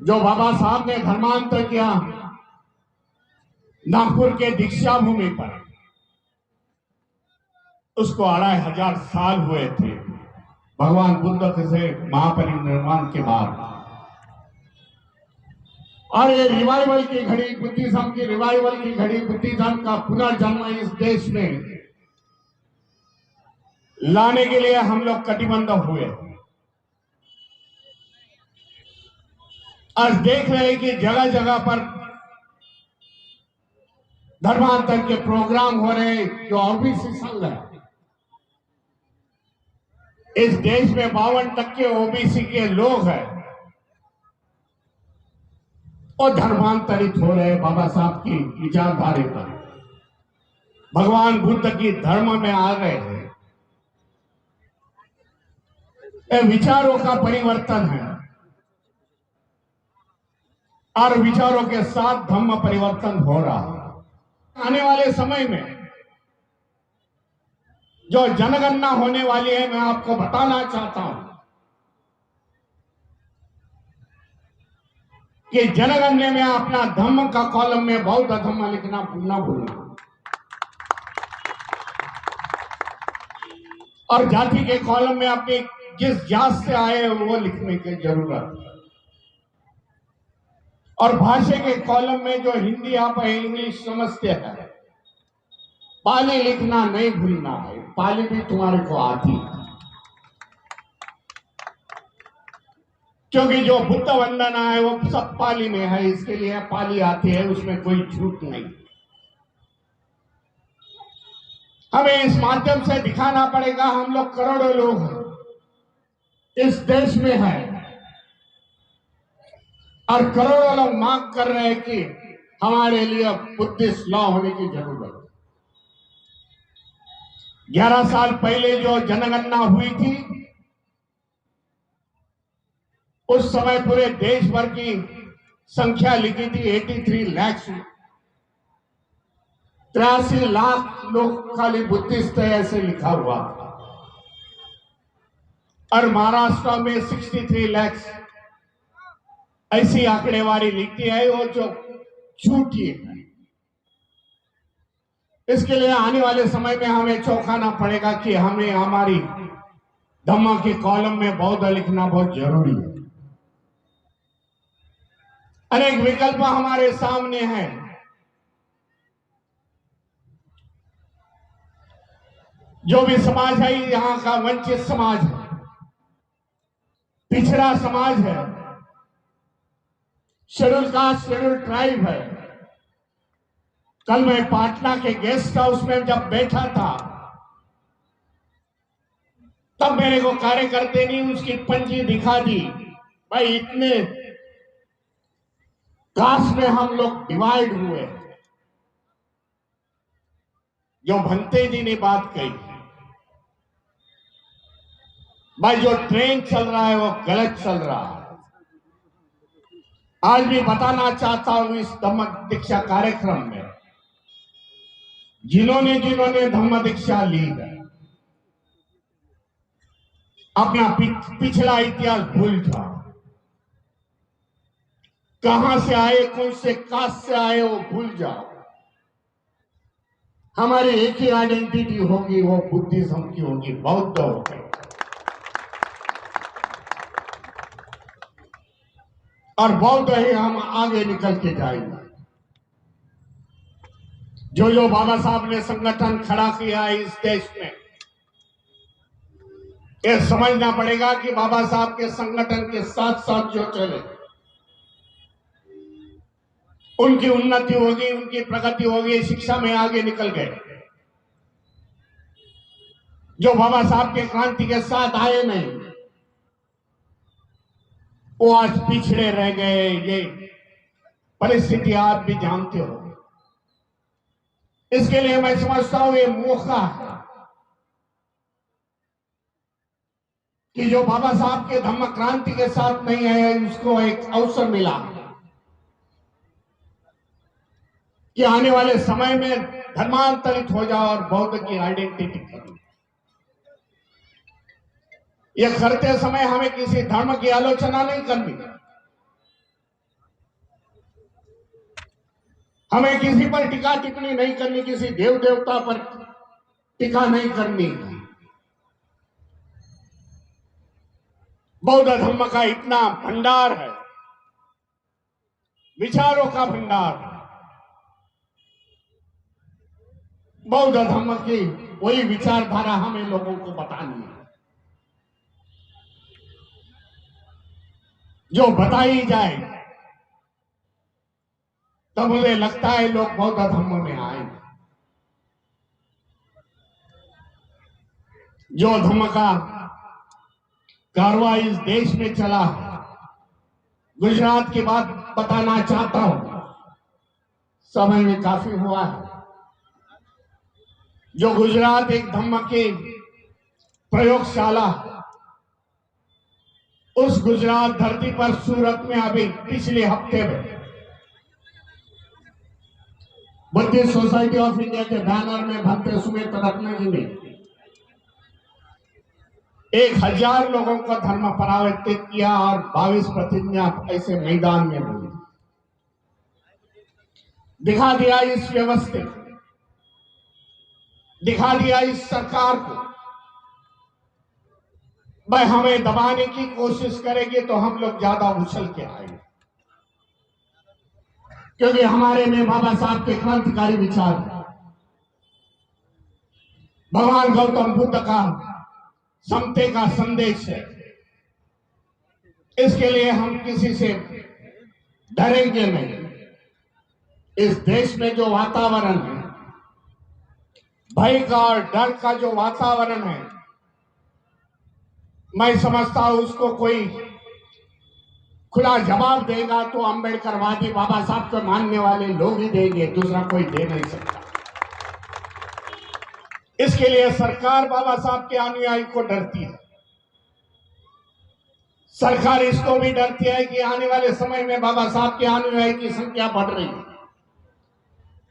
जो बाबा साहब ने धर्मांतर किया नागपुर के दीक्षा भूमि पर, उसको 2500 साल हुए थे भगवान बुद्ध से महापरिनिर्वाण के बाद। और ये रिवाइवल की घड़ी, बुद्धिज्म की रिवाइवल की घड़ी, बुद्धिज्म का पुनर्जन्म इस देश में लाने के लिए हम लोग कटिबद्ध हुए। आज देख रहे हैं कि जगह जगह पर धर्मांतर के प्रोग्राम हो रहे हैं। जो ओबीसी संघ है, इस देश में 52% ओबीसी के लोग हैं और धर्मांतरित हो रहे हैं बाबा साहब की विचारधारा पर, भगवान बुद्ध की धर्म में आ रहे हैं। ये विचारों का परिवर्तन है और विचारों के साथ धर्म परिवर्तन हो रहा है। आने वाले समय में जो जनगणना होने वाली है, मैं आपको बताना चाहता हूं कि जनगणना में अपना धर्म का कॉलम में बौद्ध धर्म लिखना न भूलना, और जाति के कॉलम में अपनी जिस जात से आए वो लिखने की जरूरत है। और भाषा के कॉलम में जो हिंदी आप इंग्लिश समझते हैं, पाली लिखना नहीं भूलना है। पाली भी तुम्हारे को आती है, क्योंकि जो बुद्ध वंदना है वो सब पाली में है, इसके लिए पाली आती है, उसमें कोई झूठ नहीं। हमें इस माध्यम से दिखाना पड़ेगा, हम लोग करोड़ों लोग इस देश में हैं और करोड़ों लोग मांग कर रहे हैं कि हमारे लिए बुद्धिस्ट लॉ होने की जरूरत है। 11 साल पहले जो जनगणना हुई थी, उस समय पूरे देश भर की संख्या लिखी थी 83 लाख। 83 लाख लोग खाली बुद्धिस्ट है ऐसे लिखा हुआ, और महाराष्ट्र में 63 लाख ऐसी आंकड़ेवारी लिखती है, वो जो झूठी है। इसके लिए आने वाले समय में हमें चौंकाना पड़ेगा कि हमें हमारी धम्म के कॉलम में बौद्ध लिखना बहुत जरूरी है। अनेक विकल्प हमारे सामने हैं। जो भी समाज है, यहाँ का वंचित समाज है, पिछड़ा समाज है, शेड्यूल कास्ट शेड्यूल ट्राइब है। कल मैं पाटना के गेस्ट हाउस में जब बैठा था, तब मेरे को कार्यकर्ता ने उसकी पंजी दिखा दी, भाई इतने कास्ट में हम लोग डिवाइड हुए। जो भंते जी ने बात कही, भाई जो ट्रेन चल रहा है वो गलत चल रहा है। आज भी बताना चाहता हूं, इस धम्म दीक्षा कार्यक्रम में जिन्होंने धम्म दीक्षा ली है, अपना पिछला इतिहास भूल जाओ। कहां से आए, कौन से कास्ट से आए, वो भूल जाओ। हमारी एक ही आइडेंटिटी होगी, वो बुद्धिज्म की होगी, बौद्ध होगी। और बौद्ध ही हम आगे निकल के जाएंगे। जो बाबा साहब ने संगठन खड़ा किया है इस देश में, ये समझना पड़ेगा कि बाबा साहब के संगठन के साथ साथ जो चले, उनकी उन्नति होगी, उनकी प्रगति होगी, शिक्षा में आगे निकल गए। जो बाबा साहब के क्रांति के साथ आए नहीं, वो आज पिछड़े रह गए। ये परिस्थिति आप भी जानते हो। इसके लिए मैं समझता हूं ये मौका है कि जो बाबा साहब के धम्म क्रांति के साथ नहीं है, उसको एक अवसर मिला कि आने वाले समय में धर्मांतरित हो जाओ और बौद्ध की आइडेंटिटी करो। यह करते समय हमें किसी धर्म की आलोचना नहीं करनी, हमें किसी पर टीका टिप्पणी नहीं करनी, किसी देव देवता पर टीका नहीं करनी। बौद्ध धर्म का इतना भंडार है, विचारों का भंडार। बौद्ध धर्म की वही विचारधारा हमें लोगों को बतानी है। जो बताई जाए तो मुझे लगता है लोग बौद्ध धर्म में आएंगे। जो धर्म का कारवा इस देश में चला, गुजरात की बात बताना चाहता हूं, समय में काफी हुआ है। जो गुजरात एक धर्म की प्रयोगशाला, उस गुजरात धरती पर सूरत में अभी पिछले हफ्ते में बुद्धिस्ट सोसाइटी ऑफ इंडिया के बैनर में भक्ति सुमित रत्न जी ने 1000 लोगों का धर्म परावर्तित किया और 22 प्रतिज्ञा ऐसे मैदान में बोली, दिखा दिया इस व्यवस्थित, दिखा दिया इस सरकार को। भाई हमें दबाने की कोशिश करेंगे तो हम लोग ज्यादा उछल के आएंगे, क्योंकि हमारे में बाबा साहब के क्रांतिकारी विचार, भगवान गौतम बुद्ध का समते का संदेश है। इसके लिए हम किसी से डरेंगे नहीं। इस देश में जो वातावरण है, भय का और डर का जो वातावरण है, मैं समझता हूं उसको कोई खुला जवाब देगा तो अंबेडकरवादी बाबा साहब को मानने वाले लोग ही देंगे, दूसरा कोई दे नहीं सकता। इसके लिए सरकार बाबा साहब के अनुयायी को डरती है। सरकार इसको भी डरती है कि आने वाले समय में बाबा साहब के अनुयायी की संख्या बढ़ रही है।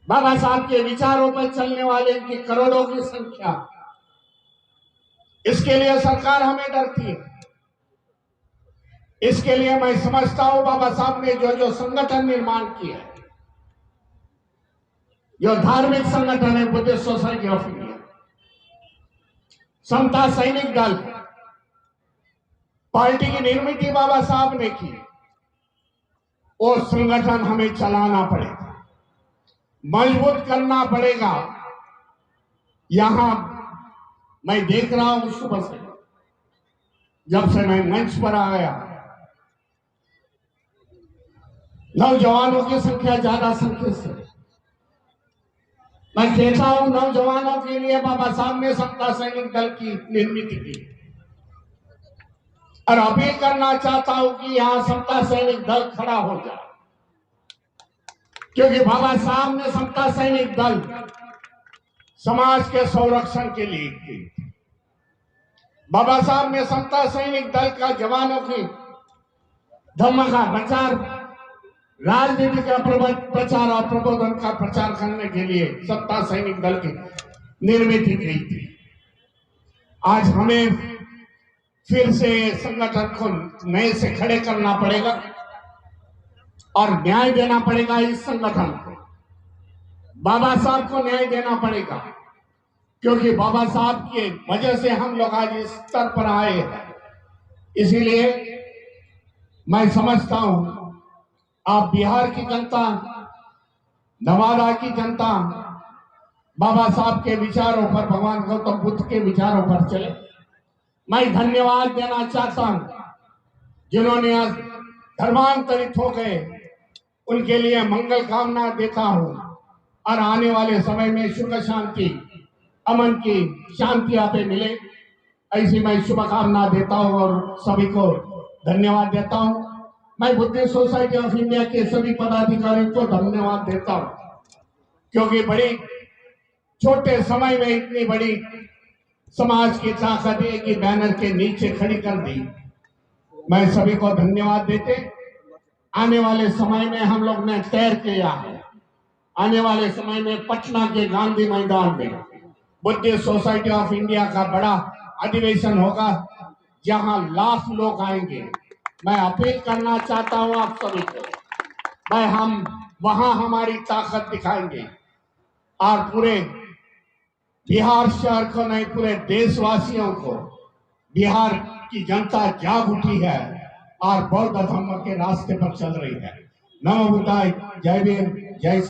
बाबा साहब के विचारों पर चलने वाले की करोड़ों की संख्या, इसके लिए सरकार हमें डरती है। इसके लिए मैं समझता हूं बाबा साहब ने जो जो संगठन निर्माण किया है, जो धार्मिक संगठन है, बुद्धिस्ट सोसाइटी ऑफ इंडिया, समता सैनिक दल, पार्टी की निर्मित बाबा साहब ने की, वो संगठन हमें चलाना पड़ेगा, मजबूत करना पड़ेगा। यहां मैं देख रहा हूं सुबह से, जब से मैं मंच पर आया, नौजवानों की संख्या ज्यादा संख्या से, मैं कहता हूं नौजवानों के लिए बाबा साहब ने समता सैनिक दल की निर्मित की, और अपील करना चाहता हूं कि यहां समता सैनिक दल खड़ा हो जाए, क्योंकि बाबा साहब ने समता सैनिक दल समाज के संरक्षण के लिए की। बाबा साहब ने समता सैनिक दल का जवानों की धर्म का प्रचार, राजनीति का प्रचार और प्रबोधन का प्रचार करने के लिए समता सैनिक दल की निर्मित की थी। आज हमें फिर से संगठन को नए से खड़े करना पड़ेगा और न्याय देना पड़ेगा इस संगठन को। बाबा साहब को न्याय देना पड़ेगा, क्योंकि बाबा साहब की वजह से हम लोग आज इस स्तर पर आए हैं। इसीलिए मैं समझता हूं आप बिहार की जनता, नवादा की जनता बाबा साहब के विचारों पर, भगवान गौतम बुद्ध के विचारों पर चले। मैं धन्यवाद देना चाहता हूं जिन्होंने आज धर्मांतरित हो गए, उनके लिए मंगल कामना देता हूं, और आने वाले समय में सुख शांति, अमन की शांति आप मिले, ऐसी मैं शुभकामना देता हूं और सभी को धन्यवाद देता हूं। मैं बुद्धिस्ट सोसाइटी ऑफ इंडिया के सभी पदाधिकारियों को धन्यवाद देता हूं, क्योंकि बड़ी छोटे समय में इतनी बड़ी समाज की ताकत एक ही बैनर के नीचे खड़ी कर दी। मैं सभी को धन्यवाद देते, आने वाले समय में हम लोग ने तय किया है, आने वाले समय में पटना के गांधी मैदान में बुद्धिस्ट सोसाइटी ऑफ इंडिया का बड़ा अधिवेशन होगा, जहां लाख लोग आएंगे। मैं अपील करना चाहता हूं आप सभी को, भाई हम वहां हमारी ताकत दिखाएंगे और पूरे बिहार शहर को नहीं, पूरे देशवासियों को, बिहार की जनता जाग उठी है और बौद्ध धर्म के रास्ते पर चल रही है। नमो बुद्धाय, जय भीम, जय